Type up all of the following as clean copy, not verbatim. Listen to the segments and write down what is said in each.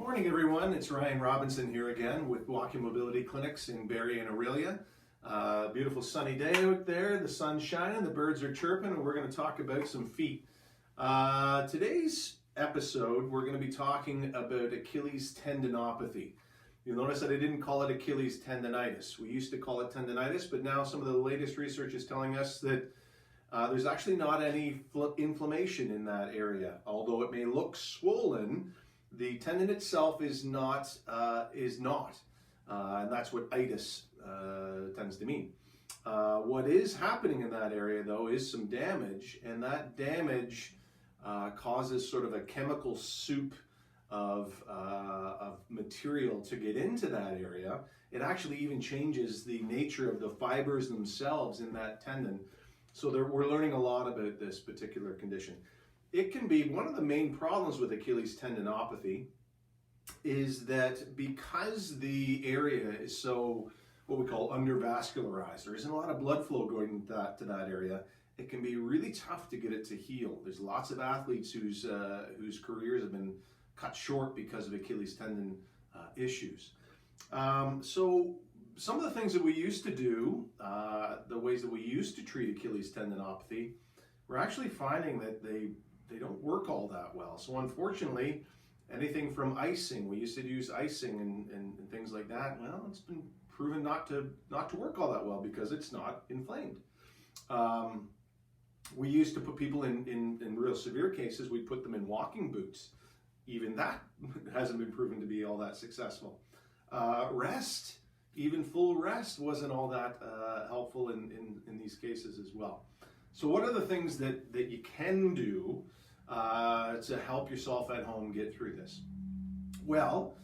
Morning everyone, it's Ryan Robinson here again with Walking Mobility Clinics in Barrie and Aurelia. Beautiful sunny day out there, the sun's shining, the birds are chirping, and we're going to talk about some feet. Today's episode we're going to be talking about Achilles Tendinopathy. You'll notice that I didn't call it Achilles tendonitis. We used to call it tendonitis, but now some of the latest research is telling us that there's actually not any inflammation in that area. Although it may look swollen, the tendon itself is not, and that's what itis tends to mean. What is happening in that area, though, is some damage, and that damage causes sort of a chemical soup of material to get into that area. It actually even changes the nature of the fibers themselves in that tendon. So we're learning a lot about this particular condition. It can be one of the main problems with Achilles tendinopathy is that because the area is so what we call undervascularized, there isn't a lot of blood flow going to that area, it can be really tough to get it to heal. There's lots of athletes whose careers have been cut short because of Achilles tendon issues. So some of the things that we used to do, the ways that we used to treat Achilles tendinopathy, we're actually finding that they don't work all that well. So unfortunately, anything from icing, we used to use icing and things like that, well, it's been proven not to work all that well because it's not inflamed. We used to put people in real severe cases, we put them in walking boots. Even that hasn't been proven to be all that successful. Rest, even full rest wasn't all that helpful in these cases as well. So what are the things that you can do to help yourself at home get through this? Well,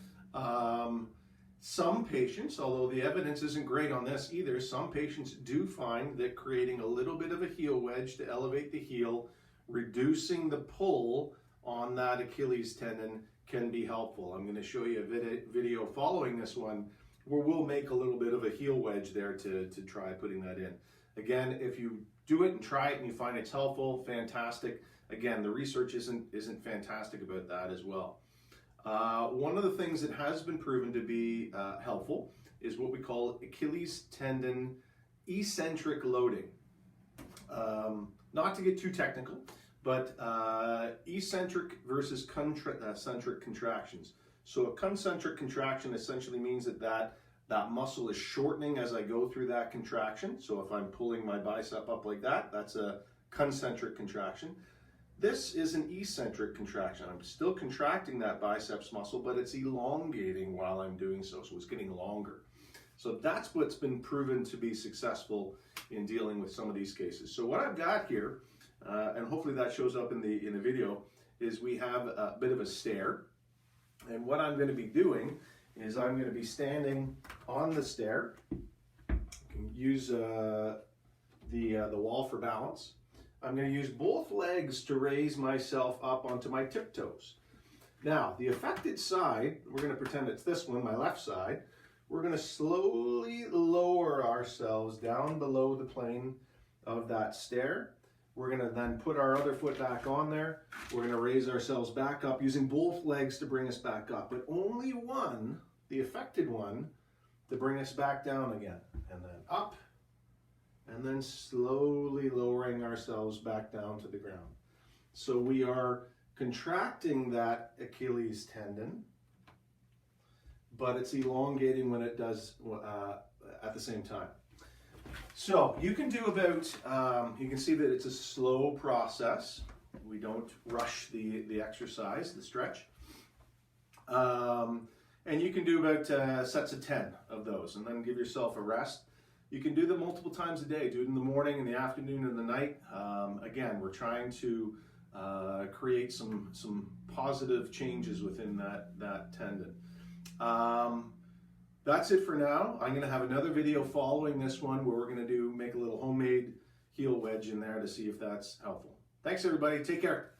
some patients, although the evidence isn't great on this either, some patients do find that creating a little bit of a heel wedge to elevate the heel, reducing the pull on that Achilles tendon can be helpful. I'm going to show you a video following this one where we'll make a little bit of a heel wedge there to try putting that in. Again, if you do it and try it and you find it's helpful, fantastic. Again, the research isn't fantastic about that as well. One of the things that has been proven to be helpful is what we call Achilles tendon eccentric loading. Not to get too technical, but eccentric versus concentric contractions. So a concentric contraction essentially means that muscle is shortening as I go through that contraction. So if I'm pulling my bicep up like that, that's a concentric contraction. This is an eccentric contraction. I'm still contracting that biceps muscle, but it's elongating while I'm doing so. So it's getting longer. So that's what's been proven to be successful in dealing with some of these cases. So what I've got here, and hopefully that shows up in the video, is we have a bit of a stair. And what I'm going to be doing is I'm going to be standing on the stair. You can use the wall for balance. I'm going to use both legs to raise myself up onto my tiptoes. Now, the affected side, we're going to pretend it's this one, my left side. We're going to slowly lower ourselves down below the plane of that stair. We're going to then put our other foot back on there. We're going to raise ourselves back up using both legs to bring us back up, but only one, the affected one, to bring us back down again. And then up, and then slowly lowering ourselves back down to the ground. So we are contracting that Achilles tendon, but it's elongating when it does at the same time. So you can do about, you can see that it's a slow process. We don't rush the exercise, the stretch. And you can do about sets of 10 of those and then give yourself a rest. You can do them multiple times a day. Do it in the morning, in the afternoon, and the night. Again, we're trying to create some positive changes within that tendon. That's it for now. I'm going to have another video following this one where we're going to make a little homemade heel wedge in there to see if that's helpful. Thanks everybody. Take care.